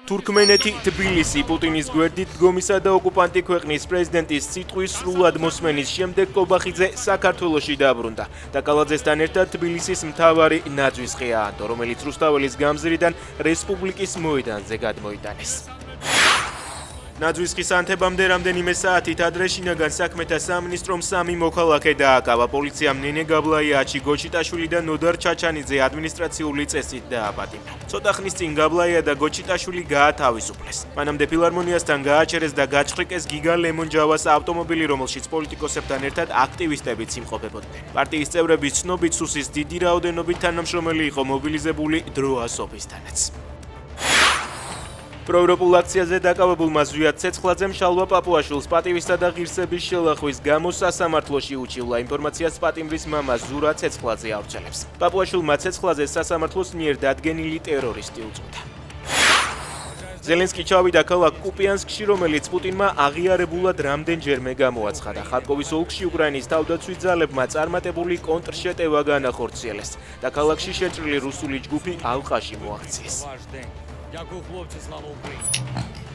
თურქმენეთი თბილისი პუტინის გვერდით დგომისა და ოკუპანტი ქვეყნის პრეზიდენტის სიტყვის სრულად მოსმენის შემდეგ კობახიძე საქართველოში დაბრუნდა და კალაძესთან ერთად თბილისის მთავარი ნაძვის ხეაანდო, რომელიც რუსთაველის გამზირიდან რესპუბლიკის მოედანზე გადმოიტანეს. ნაძვის ხის ანთებამდე რამდენიმე საათით ადრე შინაგან საქმეთა სამინისტრომ 3 მოქალაქე დააკავა. პოლიციამ ნენე გაბლაიაჩი გოჩიტაშვილი და ნოდარ ჩაჩანიძე ადმინისტრაციული წესით დააპატიმრა. ცოტა ხნის წინ გაბლაია და გოჩიტაშვილი გაათავისუფლეს. მანამდე ფილარმონიასთან გააჩერეს და გაჭრიკეს გიგა ლემონჯავას ავტომობილი, რომელშიც პოლიტიკოსებთან ერთად აქტივისტებიც იმყოფებოდნენ. პარტიის წევრების ცნობით სუსის დიდი რაოდენობით თანამშრომელი იყო მობილიზებული დროასოფისთანაც. პროევროპულ აქციაზე დაკავებულმა ზვიად ცეცხლაძემ შალვა პაპუაშვილს პატივისა და ღირსების შელახვის გამო სასამართლოში უჩივლა. ინფორმაციას პატიმრის მამა ზურა ცეცხლაძე ავრცელებს. პაპუაშვილმა ცეცხლაძეს სასამართლოს მიერ დადგენილი ტერორისტი უწოდა. ზელენსკი ჩავიდა ქალაქ კუპიანსკში, რომელიც პუტინმა აღიარებულად რამდენჯერმე გამოაცხადა. ხარკოვის ოლქში უკრაინის თავდაცვის ძალებმა წარმატებული კონტრშეტევა განახორციელეს და ქალაქში შეჭრილი რუსული ჯგუფი ალყაში მოაქციეს. Дякую, хлопці, слава Україні!